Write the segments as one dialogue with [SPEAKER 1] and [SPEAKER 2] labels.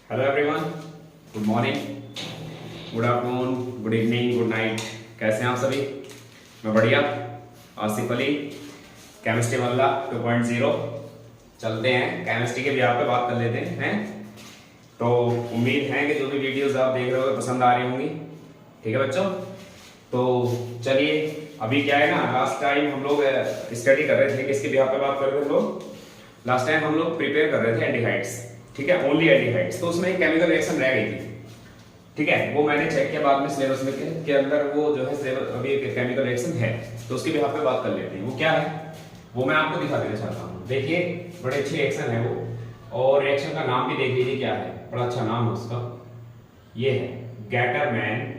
[SPEAKER 1] Hello everyone, good morning, good afternoon, good evening, good night. कैसे हैं आप सभी? मैं बढ़िया। आसिफ अली, केमिस्ट्री मल्ला 2.0। चलते हैं केमिस्ट्री के ब्याह पे बात कर लेते हैं। तो उम्मीद है कि जो भी वीडियोस आप देख रहे हो पसंद आ रही होंगी। ठीक है बच्चों, तो चलिए अभी क्या है ना, लास्ट टाइम हम लोग स्टडी कर रहे थे, किसके ब्याह पे बात कर रहे थे हम लोग? लास्ट टाइम हम लोग प्रिपेयर कर रहे थे एल्डिहाइड्स। ठीक है, ओनली एल्डिहाइड्स। तो उसमें एक केमिकल रिएक्शन रह गई थी। ठीक है, वो मैंने चेक किया बाद में सिलेबस में के अंदर वो जो है सिलेबस अभी एक केमिकल रिएक्शन है, तो उसके बिहाफ पे बात कर लेते हैं। वो क्या है वो मैं आपको दिखा देना चाहता हूँ। देखिए, बड़े अच्छी रिएक्शन है वो, और रिएक्शन का नाम भी देख लीजिए क्या है, बड़ा अच्छा नाम है उसका। ये है गैटरमैन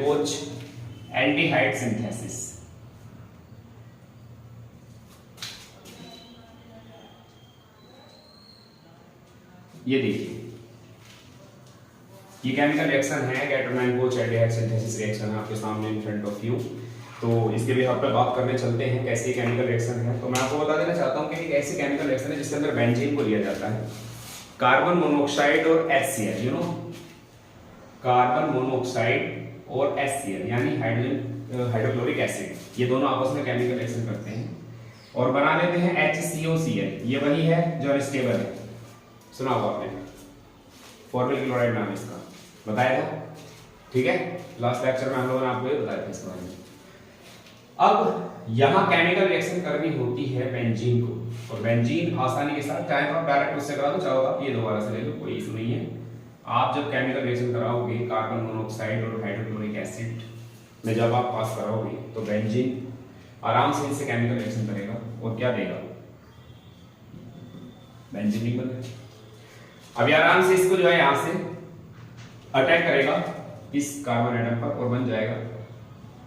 [SPEAKER 1] कोच एल्डिहाइड सिंथेसिस। ये देखिए, ये केमिकल रिएक्शन है, Gattermann coach aldehyde synthesis reaction है आपके सामने इन फ्रंट ऑफ यू। तो इसके भी हम पे बात करने चलते हैं कैसी केमिकल रिएक्शन है। तो मैं आपको बता देना चाहता हूँ कि एक ऐसी केमिकल रिएक्शन है जिसके अंदर बेंजीन को लिया जाता है, कार्बन मोनोऑक्साइड और HCl, you know, carbon monoxide और HCl यानी हाइड्रोक्लोरिक एसिड, ये दोनों आपस में केमिकल रिएक्शन करते हैं और बना लेते हैं HCOCl। ये वही है जो अनस्टेबल है, सुना होगा आपने, फॉर्मल क्लोराइड नाम इसका, बताया था। ठीक है, लास्ट लेक्चर में हम लोगों ने आपको ये बताया था इसके बारे में। अब यहाँ केमिकल रिएक्शन करनी होती है बेंजीन को, और बेंजीन आसानी के साथ, चाहे तो आप डायरेक्ट उससे करा दो, चाहो आप ये दोबारा से ले लो, कोई इशू नहीं है। आप जब केमिकल रिएक्शन कराओगे कार्बन मोनोऑक्साइड और हाइड्रोक्लोरिक एसिड में जब आप पास कराओगे तो बेंजीन आराम से इससे केमिकल रिएक्शन करेगा और क्या देगा, बेंजीन नहीं बनेगा। अब आराम से इसको जो है यहां से अटैक करेगा इस कार्बन एटम पर और बन जाएगा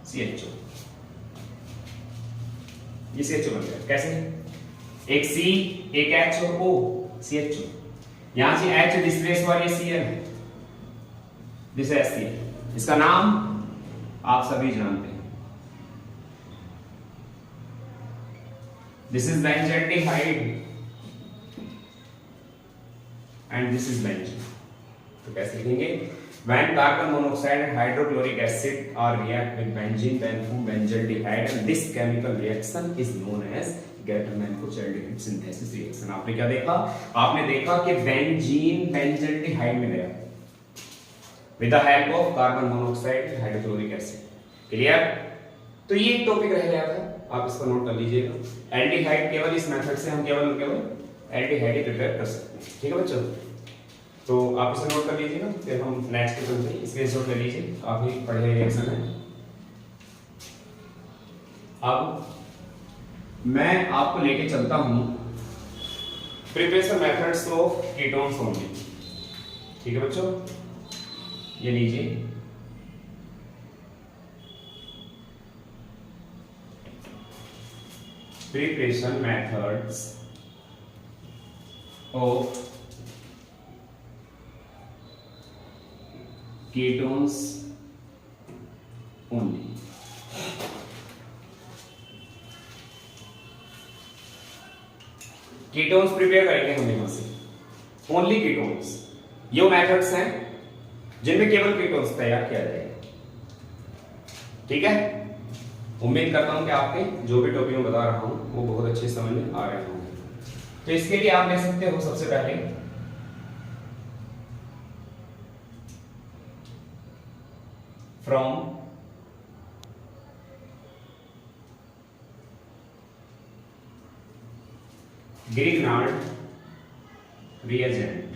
[SPEAKER 1] CHO। ये CHO बन गया। कैसे? एक C, एक H और O, CHO। यहां से H डिस्प्लेस हुआ, ये Cl है, दिस है HCl। इसका नाम आप सभी जानते हैं, this is benzaldehyde and this is benzene। तो कैसे लिखेंगे? When carbon monoxide and hydrochloric acid are react with benzene then form benzaldehyde and this chemical reaction is known as Gattermann-Koch aldehyde synthesis reaction। आपने क्या देखा? आपने देखा कि benzene benzaldehyde में गया with the help of carbon monoxide and hydrochloric acid। Clear? तो ये एक टॉपिक रह गया था, आप इसको नोट कर लीजिएगा। एल्डिहाइड केवल इस मेथड से हम केवल एल्डिहाइड ही प्रिपेयर कर सकते हैं। ठीक है बच्चों, तो आप इसे नोट कर लीजिएगा, फिर हम नेक्स्ट पे चलते हैं। स्क्रीनशॉट ले लीजिए, काफी बढ़िया रिएक्शन है। अब मैं आपको लेके चलता हूं preparation methods of ketones only. ठीक है बच्चों, ये लीजिए, preparation methods of ketones only। Ketones prepare करेंगे हम यहां से, ओनली कीटोन्स। ये मेथड्स हैं जिनमें केवल कीटोन्स तैयार किया जाएगा। ठीक है, उम्मीद करता हूं कि आपके जो भी टॉपिक में बता रहा हूं वो बहुत अच्छे समझ में आ रहे होंगे। तो इसके लिए आप ले सकते हो सबसे पहले फ्रॉम ग्रिग्नार्ड रिएजेंट।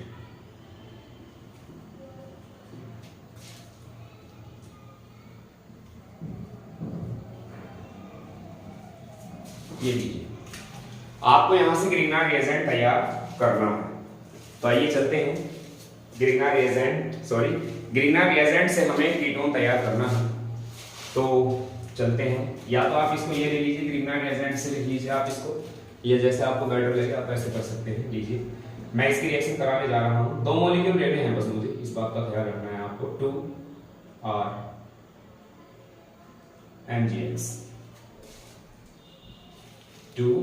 [SPEAKER 1] ये लीजिए, आपको यहां से ग्रिग्नार्ड रिएजेंट तैयार करना है। तो आइए चलते हैं, ग्रिग्नार्ड रिएजेंट से हमें कीटोन तैयार करना है। तो चलते हैं, या तो आप इसको ये ले लीजिए, ग्रिग्नार्ड रिएजेंट से लिख लीजिए आप इसको, ये जैसे आपको बेटर लगे आप ऐसे कर सकते हैं। लीजिए, मैं इसकी रिएक्शन कराने जा रहा हूं। 2 मॉलिक्यूल लेने हैं बस, मुझे इस बात का ख्याल रखना है आपको। 2RMgx, 2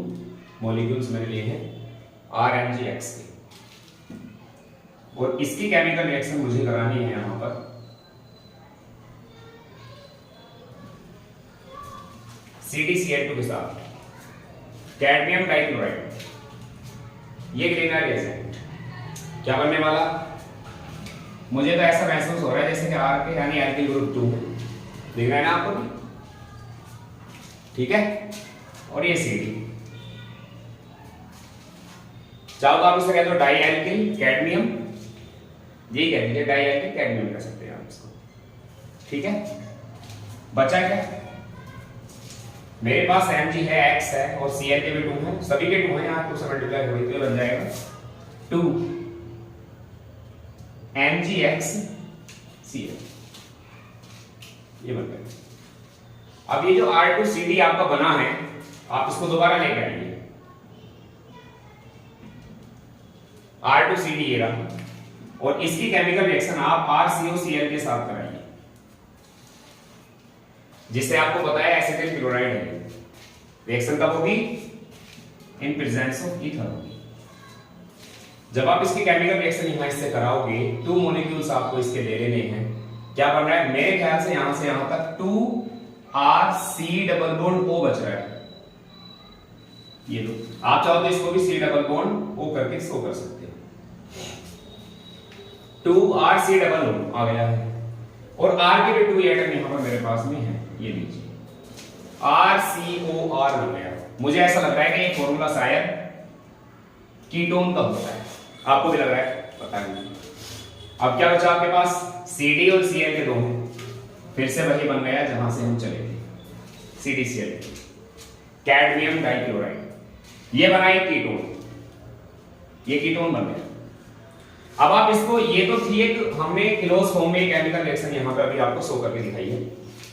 [SPEAKER 1] मॉलिक्यूल्स मैंने लिए हैं RMgX की, और इसकी केमिकल रिएक्शन मुझे करानी है यहां पर CdCl2 के साथ कैडमियम डाइक्लोराइड। ये ग्रीनर एजेंट क्या बनने वाला, मुझे तो ऐसा महसूस हो रहा है जैसे कि R के यानी एल्किल ग्रुप 2 दिख रहा है ना आपको भी, ठीक है। और ये CD, चाहो तो आप इसे कह दो डाई एल्किल कैडमियम, यही कह दीजिए डाई एल्किल कैडमियम कह सकते हैं आप इसको, ठीक है। बचा क्या, मेरे पास Mg है, X है और Cl के भी 2 हैं, सभी के 2 हैं, यहाँ 2 से मल्टीप्लाई करोगे तो बन जाएगा 2 MgX Cl, ये बन गया। अब ये जो R2CD आपका बना है, आप इसको दोबारा लेकर आइए, R2CD ये रहा, और इसकी केमिकल रिएक्शन आप RCOCl के साथ कराइए, जिससे आपको पता है एसिटिल क्लोराइड है। रिएक्शन कब होगी, इन प्रेजेंस ऑफ ईथर होगी। जब आप इसकी केमिकल रिएक्शन यहां इससे कराओगे, 2 मॉलिक्यूल्स आपको इसके ले लेने हैं। क्या बन रहा है, मेरे ख्याल से यहां तक 2RC डबल बॉन्ड O बच रहा है, ये लो। आप चाहो तो इसको भी C डबल बॉन्ड O करके शो कर सकते हो, 2RC डबल O आ गया है, और R के भी 2 एटम यहां पर मेरे पास में है, ये लीजिए RCOR बन गया। मुझे ऐसा लग रहा है कि ये फॉर्मूला शायद कीटोन का होता है, आपको भी लग रहा है, पता नहीं। अब क्या बचा आपके पास, CD और Cl के 2 हैं, फिर से वही बन गया जहां से हम चले थे, CdCl, कैडमियम डाइक्लोराइड, ये बना एक कीटोन, ये कीटोन बन गया। अब आप इसको, ये तो थी एक हमने क्लोज फॉर्म में केमिकल रिएक्शन यहां पर अभी आपको शो करके दिखाई है।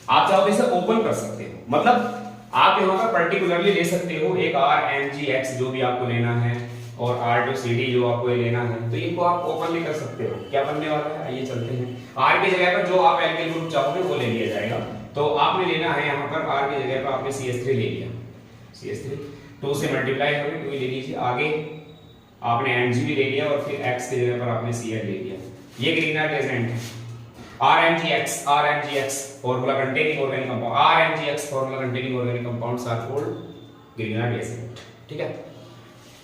[SPEAKER 1] आप चाहो तो इसे ओपन कर सकते हो, मतलब आप यहां पर पर्टिकुलरली ले सकते हो एक RMgX जो भी आपको लेना है और R2CD जो आपको लेना है, तो इनको आप ओपन भी कर सकते हो। क्या बनने वाला है, आइए चलते हैं। R की जगह पर जो आप एल्किल ग्रुप चाहोगे वो ले लिया जाएगा। तो आपने लेना है यहां पर R की जगह पर आपने CH3 ले लिया, CH3 2 से मल्टीप्लाई होगी, 2 ले लीजिए। आगे आपने Mg भी ले लिया और फिर X की जगह पर आपने Cl ले लिया। ये ग्रीनर एजेंट है, RMgX formula containing organic compound, RMgX formula containing organic compounds are called Grignard agent, ठीक है।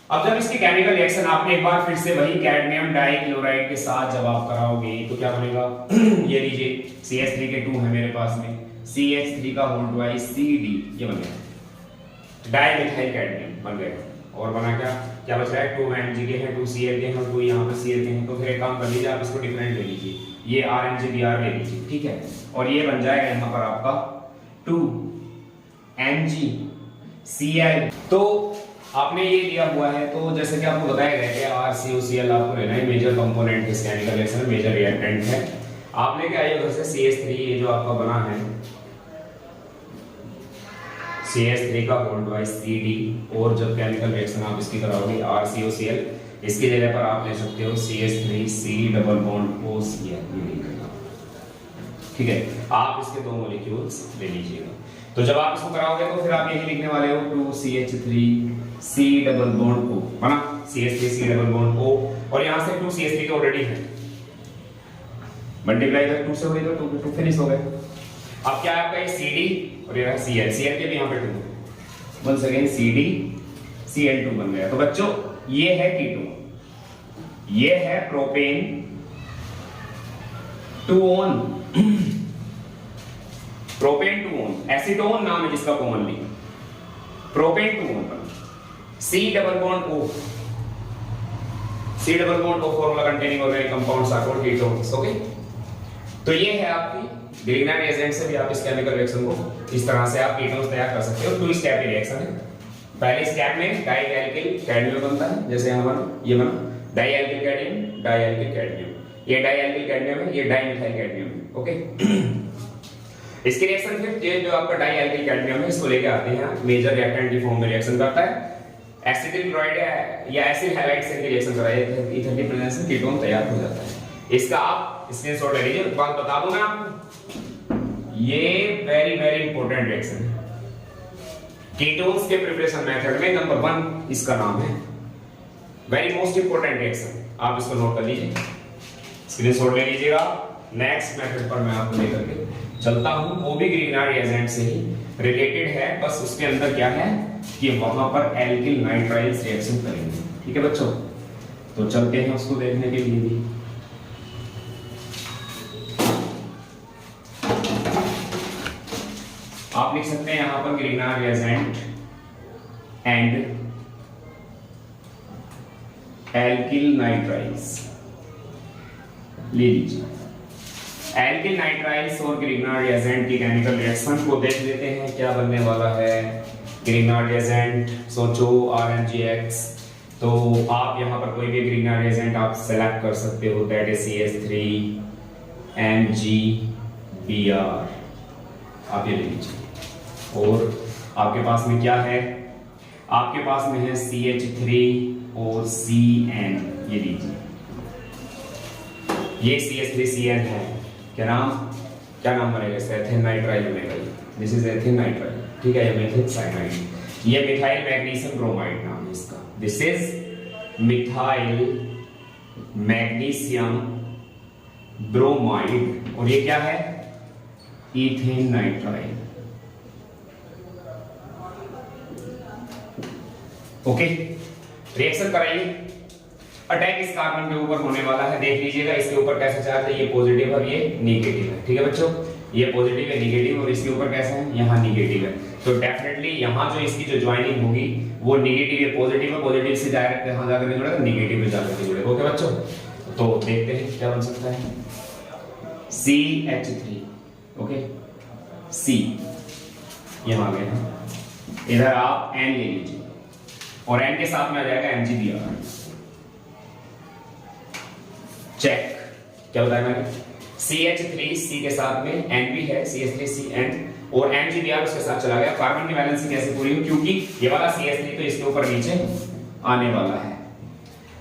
[SPEAKER 1] अब जब इसकी केमिकल रिएक्शन आपने एक बार फिर से वही कैडमियम डाइक्लोराइड के साथ जब आप कराओगे तो क्या बनेगा ये लीजिए, CH3 के 2 है मेरे पास में, CH3 का होल ट्वाइस CD, ये बन गया डाइमिथाइल कैडमियम बन गया। और बना क्या बच रहा है, 2 Mg के हैं, 2 Cl के हैं, 2 यहाँ पर Cl के हैं। तो फिर एक काम कर लीजिए, आप इसको डिफरेंट ले लीजिए, ये RMgBr ले लीजिए, ठीक है। और ये बन जाएगा यहाँ पर आपका 2 MgCl। तो आपने ये लिया हुआ है, तो जैसे कि आपको बताया गया कि RCOCl आपको लेना है, मेजर कंपोनेंट इस केमिकल रिएक्शन में, मेजर रिएक्टेंट है। आपने क्या ये उधर से CH3 ये जो आपका बना है, CH3 का होल ट्वाइस CD, और जब केमिकल रिएक्शन आप इसकी कराओगे RCOCl, इसकी जगह पर आप ले सकते हो CH3C डबल बॉन्ड OCl, ठीक है। आप इसके 2 मॉलिक्यूल्स ले लीजिएगा। तो जब आप इसको कराओगे तो फिर आप यही लिखने वाले हो 2CH3C डबल बॉन्ड O, बना CH3C डबल बॉन्ड O, और यहां से 2CH3 के ऑलरेडी है, मल्टीप्लाई कर 2 से हो गई तो 2 फिनिश हो गए। अब क्या है आपका ये CD और ये रहा Cl के भी यहां पे 2, वंस अगेन CdCl2 बन गया। तो बच्चों ये है कीटोन, ये है propane 2-on, propane 2-on, acetone नाम है जिसका commonly, propane 2-on, C double bond O, C double bond O formula containing organic compounds are called ketones, okay. तो ये है आपकी ग्रिग्नार्ड एजेंट से भी आप इस केमिकल रिएक्शन को इस तरह से आप कीटोन्स तैयार कर सकते हो। 2 स्टेप की रिएक्शन है। पहले स्टेप में डाई एल्किल कैडमियम बनता है, जैसे यहां बना, ये बना di alkyl cadmium, di alkyl cadmium, ये डाई एल्किल कैडमियम है, ये डाइमिथाइल कैडमियम है, ओके। इसकी रिएक्शन फिर ये जो आपका डाई एल्किल कैडमियम है इसको लेके आते हैं, मेजर रिएक्टेंट की फॉर्म में रिएक्शन करता है, एसिटिल क्लोराइड या एसिड हैलाइड से रिएक्शन कराया जाता है, ईथर की प्रेजेंस में कीटोन तैयार हो जाता है। इसका आप स्क्रीनशॉट ले लीजिए, बात बता दूं मैं आपको, ये वेरी वेरी इंपॉर्टेंट रिएक्शन है कीटोन्स के प्रिपरेशन मेथड में, नंबर 1 इसका नाम है। वेरी मोस्ट इंपोर्टेंट रिएक्शन, आप इसको नोट कर लीजिए, स्क्रीनशॉट ले लीजिएगा। नेक्स्ट मेथड पर मैं आपको लेकर के चलता हूं, वो भी ग्रीनहार्ड एजेंट से ही रिलेटेड है, बस उसके अंदर क्या है कि वहां पर एल्किल नाइट्राइल्स रिएक्शन करेंगे। ठीक है बच्चों, तो चलते हैं उसको देखने के लिए भी। आप लिख सकते हैं यहां पर ग्रीनहार्ड एजेंट एंड एल्किल नाइट्राइल्स, ले लीजिए। एल्किल नाइट्राइल्स और ग्रिग्नार्ड एजेंट की केमिकल रिएक्शन को देख लेते हैं क्या बनने वाला है। ग्रिग्नार्ड एजेंट सोचो RMgX, तो आप यहाँ पर कोई भी ग्रिग्नार्ड एजेंट आप सेलेक्ट कर सकते हो, दैट इज CH3 MgBr, आप ये ले लीजिए। और आपके पास में क्या है, आपके पास में है CH3 और CN, ये लीजिए, ये CH3CN है, क्या नाम बनेगा इसका, एथिल नाइट्राइल बनेगा, दिस इज एथिल नाइट्राइल, ठीक है, ये मेथिल साइनाइड, ये मिथाइल मैग्नीशियम ब्रोमाइड नाम है इसका, this is methyl magnesium bromide, और ये क्या है, इथेन नाइट्राइल। ओके, रिएक्शन कराइए। अटैक इस कार्बन के ऊपर होने वाला है, देख लीजिएगा इसके ऊपर कैसा चार्ज है, ये पॉजिटिव और ये नेगेटिव है। ठीक है बच्चों, ये पॉजिटिव है नेगेटिव, और इसके ऊपर कैसा है, यहाँ नेगेटिव है, तो डेफिनेटली यहाँ जो इसकी जो ज्वाइनिंग होगी वो नेगेटिव है पॉजिटिव है, पॉजिटिव से डायरेक्ट यहाँ जाकर नहीं जुड़ेगा, नेगेटिव में जाकर के जुड़ेगा। ओके बच्चों, तो देखते हैं क्या बन सकता है, CH3, ओके, C यहाँ आ गया, इधर आप N ले लीजिए और N के साथ में आ जाएगा MgBr। चेक, क्या बताया मैंने, CH3C के साथ में N भी है, CH3CN, और MgBr उसके साथ चला गया। कार्बन की वैलेंसी कैसे पूरी हुई, क्योंकि ये वाला CH3 तो इसके ऊपर नीचे आने वाला है,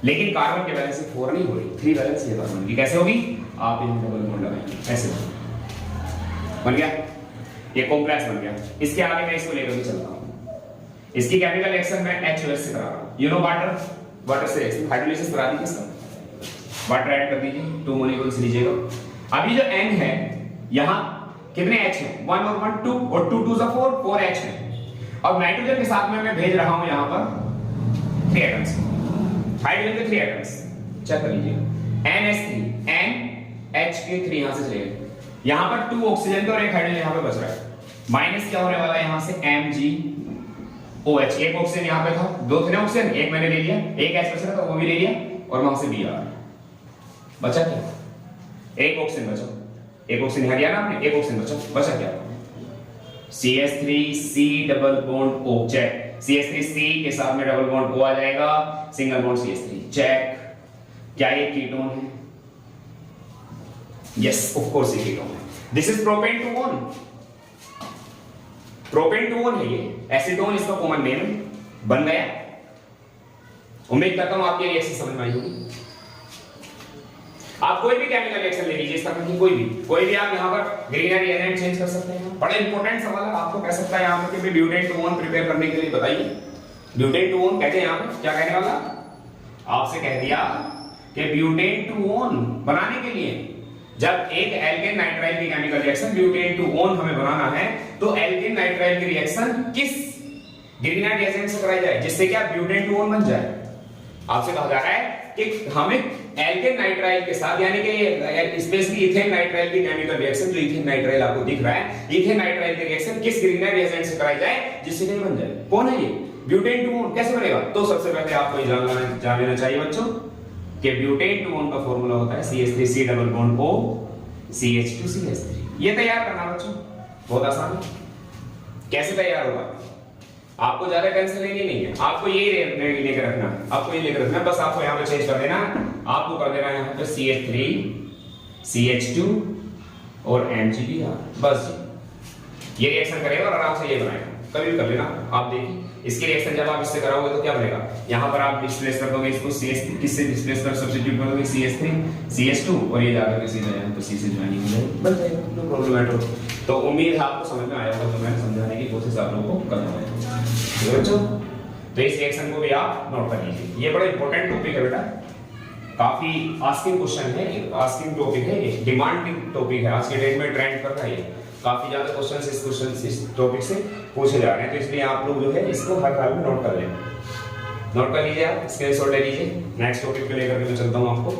[SPEAKER 1] लेकिन कार्बन की वैलेंसी 4 नहीं हो रही, 3 वैलेंसी है कार्बन की, कैसे होगी, आप इन डबल बॉन्ड लगाएंगे, ऐसे बन गया, ये कॉम्प्लेक्स बन गया। इसके आगे मैं इसको लेकर के चलता हूं, इसकी केमिकल रिएक्शन मैं HOS से करा रहा हूं, यू नो वाटर से हाइड्रोलिसिस करा दी इसका, वाटर ऐड कर दीजिए, 2 मॉलिक्यूल्स लीजिएगा। अभी जो N है, यहाँ कितने H हैं, 1 और 1 2, और 2 2 4 H हैं। अब नाइट्रोजन के साथ में मैं भेज रहा हूं यहाँ पर 3 एटम्स, हाइड्रोजन के 3 एटम्स, चेक कर लीजिए, NH3 NH के 3 यहाँ से चले गए, यहाँ पर 2 ऑक्सीजन के और 1 हाइड्रोजन यहाँ पे बच रहा है, माइनस क्या होने वाला है यहाँ से MgOH, एक ऑक्सीजन यहाँ पे था, 2 थे ऑक्सीजन, एक मैंने ले लिया, एक H बच रहा था वो भी ले लिया, और वहां से Br बचा क्या, एक ऑक्सीजन बचा, एक ऑक्सीजन यहाँ दिया ना आपने, एक ऑक्सीजन बचा क्या, CH3C double bond O, check, CH3C के साथ में डबल बॉन्ड O आ जाएगा, सिंगल बॉन्ड CH3, चेक, क्या ये कीटोन है, यस ऑफ कोर्स ये कीटोन है, this is propane two one, propane two one है ये, एसीटोन इसका कॉमन नेम बन गया। उम्मीद करता हूं आपकी रिएक्शन समझ में आई होगी। आप कोई भी केमिकल रिएक्शन ले लीजिए, इसका मतलब कोई भी आप यहां पर ग्रीनहार्ड एजेंट चेंज कर सकते हैं। बड़ा इंपॉर्टेंट सवाल है, आपको कह सकता है यहां पर कि ब्यूटेन टू वन प्रिपेयर करने के लिए बताइए, ब्यूटेन टू वन कहते हैं यहां पर, क्या कहने वाला, आपसे कह दिया कि ब्यूटेन टू वन बनाने के लिए जब एक एल्केन नाइट्राइल की chemical reaction butane two one हमें बनाना है, तो एल्केन नाइट्राइल की रिएक्शन किस ग्रीनहार्ड एजेंट से कराई जाए जिससे क्या ब्यूटेन टू वन बन जाए। आपसे कहा जा रहा है कि हमें एल्केन नाइट्राइल के साथ, यानी कि स्पेशली इथेन नाइट्राइल की केमिकल रिएक्शन, जो इथेन नाइट्राइल आपको दिख रहा है, इथेन नाइट्राइल की रिएक्शन किस ग्रीनहार्ड एजेंट से कराई जाए जिससे नहीं बन जाए। कौन है ये ब्यूटेन टू वन, कैसे बनेगा, तो सबसे पहले आपको ये जान लेना चाहिए बच्चों कि ब्यूटेन टू वन का फार्मूला होता है CH3C double bond O CH2CH3। ये तैयार करना बच्चों बहुत आसान है। कैसे तैयार होगा, आपको ज्यादा टेंशन लेनी नहीं है, आपको ये लेकर रखना है, आपको ये लेकर रखना है, बस आपको यहाँ पे चेंज कर देना है, आपको कर देना है यहाँ पे CH3 CH2 और MgBr, बस ये रिएक्शन करेगा और आराम से ये बनाएगा, कभी भी कर लेना। आप देखिए इसकी रिएक्शन जब आप इससे कराओगे तो क्या बनेगा, यहाँ पर आप डिस्प्लेस कर दोगे इसको CH3, किससे डिस्प्लेस कर सब्स्टिट्यूट कर दोगे CH3 CH2, और ये जाकर के सीधा यहाँ पे C से ज्वाइनिंग हो जाएगी, बन जाएगा, नो प्रॉब्लम एट ऑल। तो उम्मीद है आपको समझ में आया होगा, तो मैंने समझाने की कोशिश आप लोगों को कर रहा हूं। बच्चों तो इस रिएक्शन को भी आप नोट कर लीजिए। ये बड़ा इंपॉर्टेंट टॉपिक है बेटा, काफी आस्किंग क्वेश्चन है, आस्किंग टॉपिक है, डिमांडिंग टॉपिक है, आज के डेट में ट्रेंड कर रहा है। काफी ज्यादा क्वेश्चन इस टॉपिक से पूछे जा रहे हैं, तो इसलिए आप लोग जो है इसको हर हाल में नोट कर लें। नोट कर लीजिए, आप स्क्रीनशॉट ले लीजिए। नेक्स्ट टॉपिक पे लेकर के मैं चलता हूं आपको।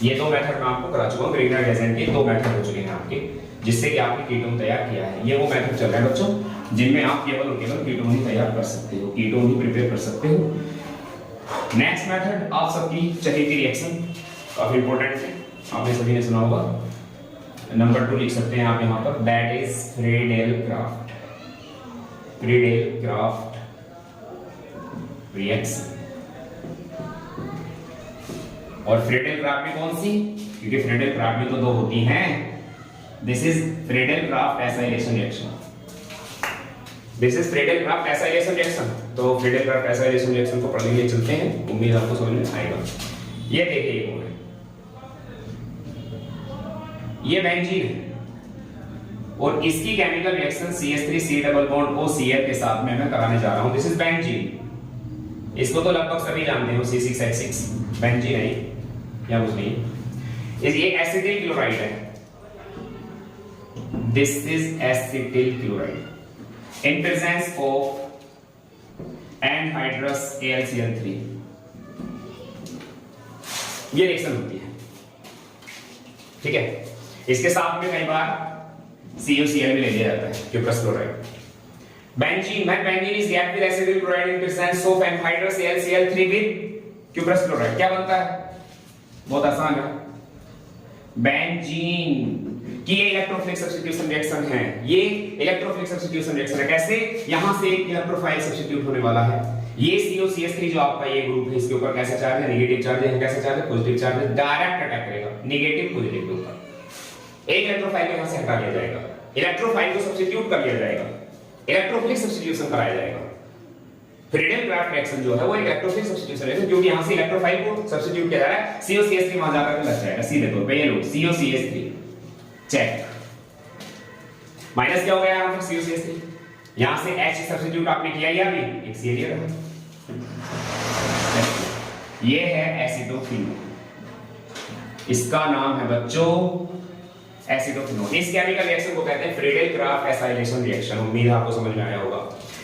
[SPEAKER 1] ये दो मेथड मैं आपको करा चुका हूं, ग्रीनर डेजेंट के दो मेथड हो चुके हैं आपके, जिससे कि आपने कीटोन तैयार किया है। ये वो मेथड चल रहा है बच्चों, जिनमें आप केवल और केवल कीटोन ही तैयार कर सकते हो, कीटोन ही प्रिपेयर कर सकते हो। नेक्स्ट मेथड आप सबकी चहेती रिएक्शन, काफी इंपॉर्टेंट है, आपने सभी ने सुना होगा। नंबर 2 लिख सकते हैं आप यहाँ पर, दैट इज फ्रीडेल-क्राफ्ट रिएक्शन। और फ्रीडेल-क्राफ्ट में कौन सी, क्योंकि फ्रीडेल-क्राफ्ट में तो दो होती हैं। This is Friedel-craft acylation reaction, this is Friedel-craft acylation reaction. तो फ्रीडेल-क्राफ्ट एसाइलेशन रिएक्शन को पढ़ने के लिए चलते हैं, उम्मीद आपको समझ में आएगा। ये देखिए, ये कौन है, ये बेंजीन है और इसकी chemical reaction CH3C double bond OCl के साथ में मैं कराने जा रहा हूं। दिस इज बेंजीन, इसको तो लगभग सभी जानते हो, C6H6 बेंजीन है या कुछ नहीं। ये एसिटिल क्लोराइड है, this is acetyl chloride in presence of anhydrous AlCl3। ये रिएक्शन होती है, ठीक है। इसके साथ में कई बार CuCl भी ले लिया जाता है, cuprous chloride. Benzene is react with acetyl chloride in presence of anhydrous AlCl3 with cuprous chloride. क्या बनता है, बहुत आसान है। बेंजीन की ये इलेक्ट्रोफिलिक सब्स्टिट्यूशन रिएक्शन है, ये इलेक्ट्रोफिलिक सब्स्टिट्यूशन रिएक्शन है। कैसे, यहां से एक इलेक्ट्रोफाइल सब्स्टिट्यूट होने वाला है। ये COCH3 जो आपका ये ग्रुप है, इसके ऊपर कैसा चार्ज है, नेगेटिव चार्ज है। कैसा चार्ज है, पॉजिटिव चार्ज है। डायरेक्ट अटैक करेगा नेगेटिव पॉजिटिव के ऊपर। एक इलेक्ट्रोफाइल को यहां से हटा दिया जाएगा, इलेक्ट्रोफाइल को सब्स्टिट्यूट कर लिया जाएगा, इलेक्ट्रोफिलिक सब्स्टिट्यूशन कराया जाएगा। फ्रीडेल-क्राफ्ट रिएक्शन जो है वो इलेक्ट्रोफिलिक सब्स्टिट्यूशन है, क्योंकि यहां से इलेक्ट्रोफाइल को सब्स्टिट्यूट किया जा रहा है। COCH3 वहां जाकर के लग जाएगा सीधे तौर पे। ये लो COCH3 चेक, माइनस क्या हो गया यहां पर COCH3, यहां से H सब्स्टिट्यूट आपने किया ही, अभी एक Cl रहा। ये है एसिडोफिनोल, इसका नाम है बच्चों एसिडोफिनोल। इस केमिकल रिएक्शन को कहते हैं फ्रीडेल-क्राफ्ट एसाइलेशन रिएक्शन। उम्मीद है आपको समझ में आया होगा।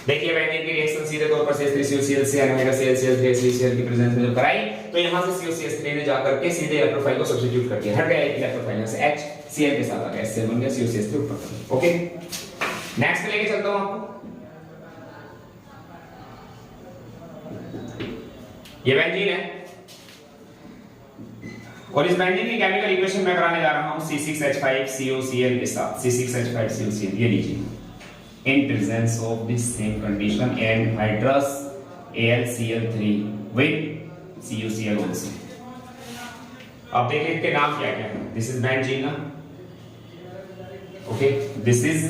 [SPEAKER 1] देखिए बेंजीन की रिएक्शन सीधे तौर पर CH3COCl से एनहाइड्रस AlCl3 HCl की प्रेजेंस में जब कराई, तो यहां से COCH3 ने जाकर के सीधे इलेक्ट्रोफाइल को सब्स्टिट्यूट कर दिया, हट गया इलेक्ट्रोफाइल, यहां से HCl के साथ आ गया, HCl बन गया, COCH3 ऊपर। ओके, नेक्स्ट पे लेके चलता हूं आपको। ये बेंजीन है और इस बेंजीन की केमिकल इक्वेशन मैं कराने जा रहा हूं C6H5COCl के साथ। C6H5COCl, ये लीजिए, in presence of this same condition anhydrous AlCl3 with CuCl also. अब देखिए इसके नाम क्या क्या है। दिस इज बेंजीन ना, okay, this is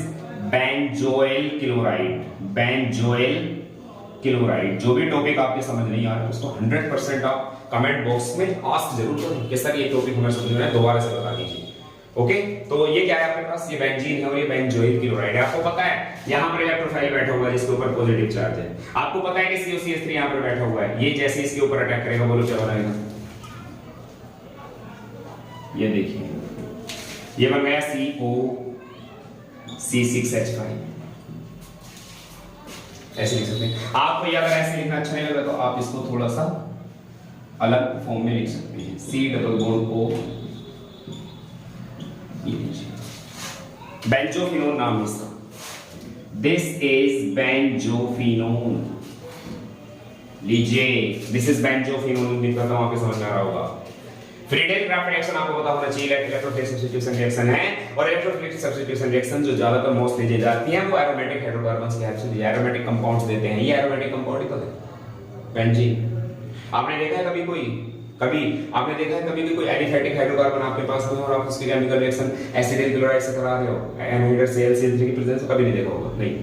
[SPEAKER 1] benzoyl chloride, benzoyl chloride. जो भी टॉपिक आपके समझ नहीं आ रहा उसको 100% आप कमेंट बॉक्स में आस्क जरूर करें कि सर ये टॉपिक हमें समझ में आया, दोबारा से बता दीजिए। ओके, तो ये क्या है आपके पास, ये बेंजीन है और ये बेंजोइल क्लोराइड है। आपको पता है यहां पर इलेक्ट्रोफाइल बैठा हुआ है जिसके ऊपर पॉजिटिव चार्ज है। आपको पता है कि COCH3 यहां पर बैठा हुआ है, ये जैसे इसके ऊपर अटैक करेगा, बोलो क्या बनाएगा, ये देखिए, ये बन गया C6H5। ऐसे लिख सकते हैं। आपको ये अगर ऐसे लिखना अच्छा नहीं लग रहा तो आप इसको थोड़ा सा अलग फॉर्म में लिख सकते हैं, C डबल बॉन्ड O, बेंजोफिनोल नाम इसका। दिस इज बेंजोफिनोल, लीजिए, दिस इज बेंजोफिनोल। उम्मीद करता हूं आपको समझ में आ रहा होगा। फ्रीडेल-क्राफ्ट रिएक्शन आपको पता होना चाहिए, इलेक्ट्रोफिलिक सब्स्टिट्यूशन रिएक्शन है। और इलेक्ट्रोफिलिक सब्स्टिट्यूशन रिएक्शन जो ज्यादातर मोस्टली दी जाती है वो एरोमेटिक हाइड्रोकार्बन्स की हेल्प से एरोमेटिक कंपाउंड्स देते हैं। ये एरोमेटिक कंपाउंड ही तो है बेंजीन। आपने देखा है कभी आपने देखा है कभी कोई एलिफैटिक हाइड्रोकार्बन आपके पास हो और आप उसकी केमिकल रिएक्शन एसिटिल क्लोराइड से करा रहे हो एनहाइड्रस AlCl3 की प्रेजेंस, कभी नहीं देखा होगा, नहीं,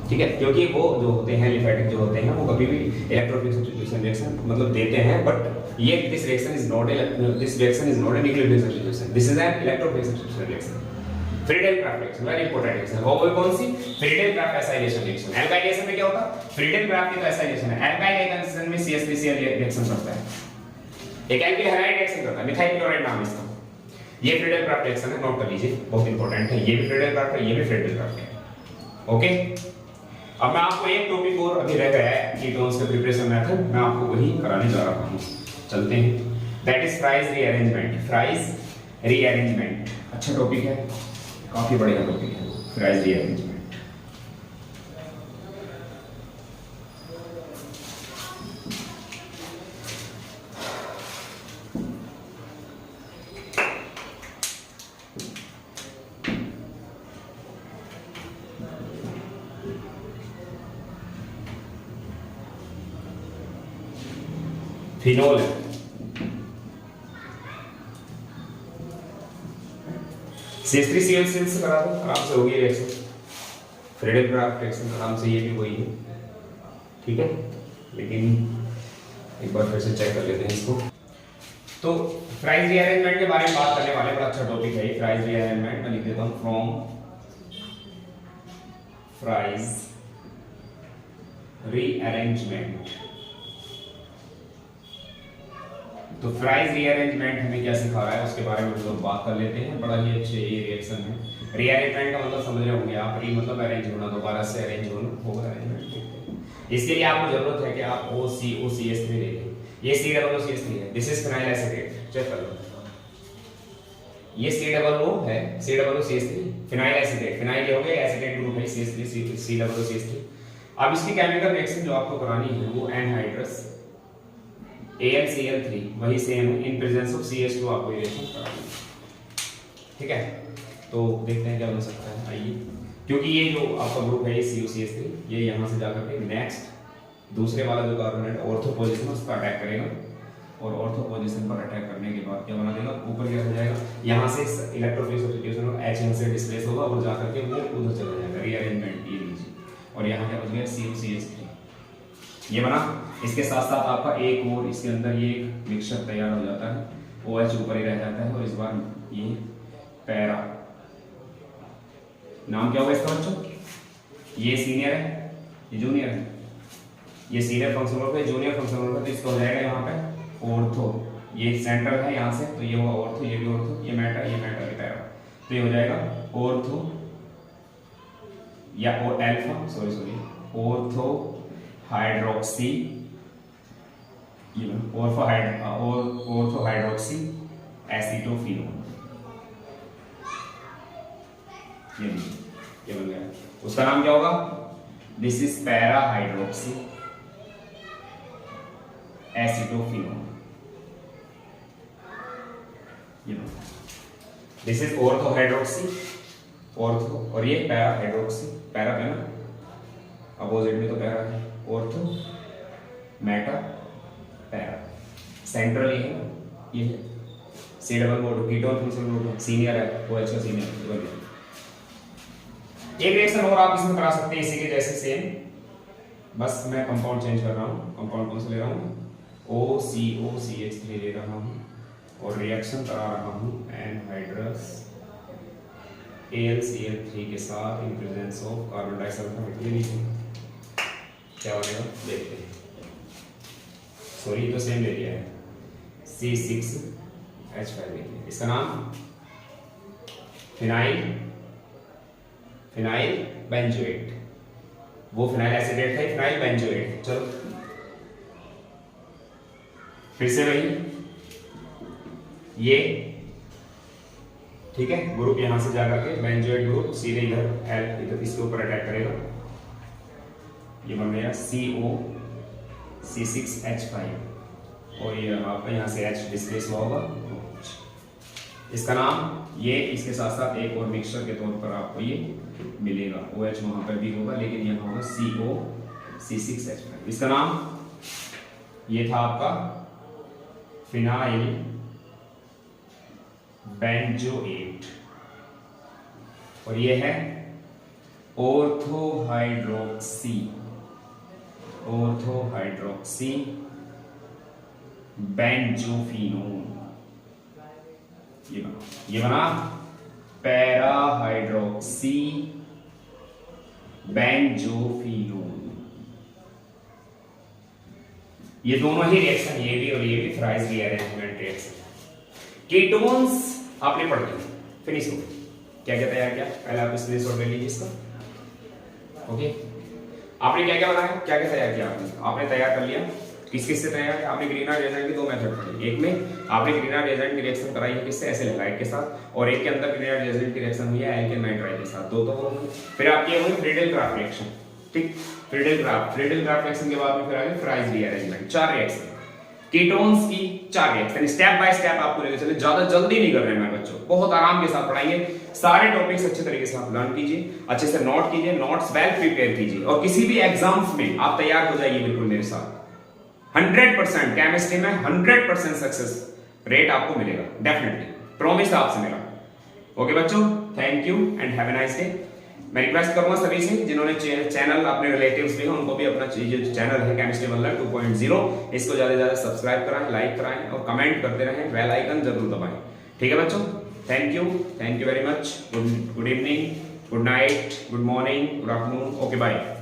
[SPEAKER 1] ठीक है, क्योंकि वो जो होते हैं एलिफैटिक जो होते हैं वो कभी भी इलेक्ट्रोफिलिक सब्स्टिट्यूशन रिएक्शन मतलब देते हैं, बट ये this reaction is not a nucleophilic substitution, this is an electrophilic substitution reaction. Friedel Crafts reaction, very important reaction. वो कौन सी? Friedel Crafts acylation reaction. एल्काइलेशन में क्या होता है? फ्रीडेल-क्राफ्ट की तो एसाइलेशन है। एल्काइल कंसिस्टेंस में CH3Cl रिएक्शन करता है। एक एल्किल हैलाइड रिएक्शन करता है, मिथाइल क्लोराइड नाम है इसका। ये फ्रीडेल-क्राफ्ट रिएक्शन है, नोट कर लीजिए, बहुत इंपॉर्टेंट है। ये भी फ्रीडेल-क्राफ्ट है, ये भी फ्रीडेल-क्राफ्ट है। ओके, अब मैं आपको एक टॉपिक और अभी रह गया है, कीटोन्स के प्रिपरेशन मेथड, मैं आपको वही कराने जा रहा हूं। चलते हैं, that is fries rearrangement. Fries rearrangement अच्छा टॉपिक है, काफी बढ़िया टॉपिक है फ्राइज रीअरेंजमेंट। फिनोल है, CH3Cl से करा दो, आराम से होगी रिएक्शन। फ्रीडेल-क्राफ्ट रिएक्शन आराम से, ये भी वही है, ठीक है। लेकिन एक बार फिर से चेक कर लेते हैं इसको। तो फ्राइज रीअरेंजमेंट के बारे में बात करने वाले, बड़ा अच्छा टॉपिक है ये फ्राइज रीअरेंजमेंट। मैं लिख देता हूं फ्रॉम फ्राइज रीअरेंजमेंट। तो फ्राइज रीअरेंजमेंट हमें क्या सिखा रहा है उसके बारे में हम लोग बात कर लेते हैं। बड़ा ही अच्छे ये रिएक्शन है। रीअरेंजमेंट का मतलब समझ रहे होंगे आप, री मतलब अरेंज होना, दोबारा से अरेंज होगा अरेंजमेंट। इसके लिए आपको जरूरत है कि आप OCOCH3 ले लें। ये COOCH3 है, this is phenyl acetate, check कर लो। ये COO है, COOCH3 फिनाइल एसिटेट, फिनाइल हो गया, एसिटेट ग्रुप है CH3 COOCH3। अब इसकी केमिकल रिएक्शन जो आपको करानी है वो एनहाइड्रस AlCl3, वही same in presence of CH2 आपको रिएक्शन करानी है, ठीक है। तो देखते हैं क्या बन सकता है, आइए। क्योंकि ये जो आपका ग्रुप है ये COCH3, ये यहाँ से जाकर के नेक्स्ट दूसरे वाला जो कार्बन है ऑर्थो पोजीशन उस पर अटैक करेगा, और ऑर्थो पोजीशन पर अटैक करने के बाद क्या बना देगा, ऊपर क्या हो जाएगा, यहाँ से इलेक्ट्रोफिलिक सब्स्टिट्यूशन और H यहाँ से डिस्प्लेस होगा और जाकर के वो उधर चला जाएगा, रीअरेंजमेंट ये लीजिए। और यहाँ क्या बच गया, COCH3 ये बना। इसके साथ साथ आपका एक और इसके अंदर ये एक मिक्सचर तैयार हो जाता है, OH ऊपर ही रह जाता है, और इस बार ये पैरा, नाम क्या होगा इसका बच्चों, ये सीनियर है, ये जूनियर है, ये सीनियर फंक्शनल ग्रुप है, जूनियर फंक्शनल ग्रुप है, तो इसका हो जाएगा यहाँ पे ऑर्थो, ये सेंट्रल है यहाँ से, तो ये होगा ऑर्थो, ये भी ऑर्थो, ये मैटर, ये पैरा, तो ये हो जाएगा ऑर्थो या और alpha, sorry ortho hydroxy, ortho hydroxy acetophenol, ये बन गया। उसका नाम क्या होगा, this is para hydroxy acetophenol, this is ortho hydroxy, ortho, और ये पैरा हाइड्रोक्सी, पैरा है ना, अपोजिट में तो पैरा है, ऑर्थो मेटा पैरा, सेंट्रल ये है, ये है C double bond ketone functional group senior है, OH का सीनियर। एक रिएक्शन और आप इसमें करा सकते हैं इसी के जैसे सेम, बस मैं कंपाउंड चेंज कर रहा हूँ। कंपाउंड कौन सा ले रहा हूँ, OCOCH3 ले रहा हूँ, और रिएक्शन करा रहा हूँ एनहाइड्रस AlCl3 के साथ in presence of carbon disulphide. ये लीजिए क्या बनेगा, देखते हैं। सॉरी तो सेम ले लिया है, C6H5 देखिए, इसका नाम फिनाइल बेंजोएट, वो फिनाइल एसिडेट है, फिनाइल बेंजोएट। चलो फिर से वही ये, ठीक है, ग्रुप यहां से जाकर के बेंजोएट ग्रुप सीधे इधर इसके ऊपर अटैक करेगा, ये बन गया C6H5, और ये आपका यहाँ से H डिस्प्लेस हुआ होगा। इसका नाम ये, इसके साथ साथ एक और मिक्सचर के तौर पर आपको ये मिलेगा, OH वहां पर भी होगा, लेकिन यहाँ होगा C6H5। इसका नाम ये था आपका फिनाइल बेंजोएट, और ये है ऑर्थोहाइड्रोक्सी बेंजोफिनोल, ये बना पैरा हाइड्रोक्सी बेंजोफिनोन। ये दोनों ही रिएक्शन, ये भी और ये भी फ्राइज रीअरेंजमेंट रिएक्शन। कीटोन्स आपने पढ़ लिया, फिनिश हो। क्या क्या तैयार किया, पहले आप स्क्रीनशॉट ले लीजिए इसका। ओके, आपने क्या क्या बनाया, क्या क्या तैयार किया आपने तैयार कर लिया। किस किस से तैयार किया आपने? ग्रीनहाउस रिएजेंट की दो मेथड पढ़ी। एक में आपने ग्रीनहाउस रिएजेंट की रिएक्शन कराई है किससे, एसिलाइट के साथ, और एक के अंदर ग्रीनहाउस रिएजेंट की रिएक्शन हुई है एल्केन नाइट्राइल के साथ, दो तो वो हुई। फिर आपकी हुई फ्रीडेल-क्राफ्ट रिएक्शन, ठीक। फ्रीडेल-क्राफ्ट रिएक्शन के बाद में फिर आ गई फ्राइज रीअरेंजमेंट। चार रिएक्शन, कीटोन्स की चार रिएक्शन। स्टेप बाय स्टेप आपको लेकर चले, ज्यादा जल्दी नहीं कर रहे हैं मैं बच्चों, बहुत आराम के साथ पढ़ाएंगे। सारे टॉपिक्स अच्छे तरीके से आप लर्न कीजिए, अच्छे से नोट कीजिए, नोट्स वेल प्रिपेयर कीजिए, और किसी भी एग्जाम्स में आप तैयार हो जाइए बिल्कुल मेरे साथ। 100% केमिस्ट्री में 100% सक्सेस रेट आपको मिलेगा, डेफिनेटली प्रॉमिस आपसे मेरा। ओके बच्चों, thank you and have a nice day. मैं रिक्वेस्ट करूंगा सभी से जिन्होंने चैनल, अपने रिलेटिव्स भी हैं, उनको भी अपना जो चैनल है केमिस्ट्री वन 2.0, इसको ज्यादा से ज्यादा सब्सक्राइब कराएं, लाइक कराएं और कमेंट करते रहें, बेल आइकन जरूर दबाएं। ठीक है बच्चों, thank you very much. Good evening, good night, good morning, good afternoon. Okay bye.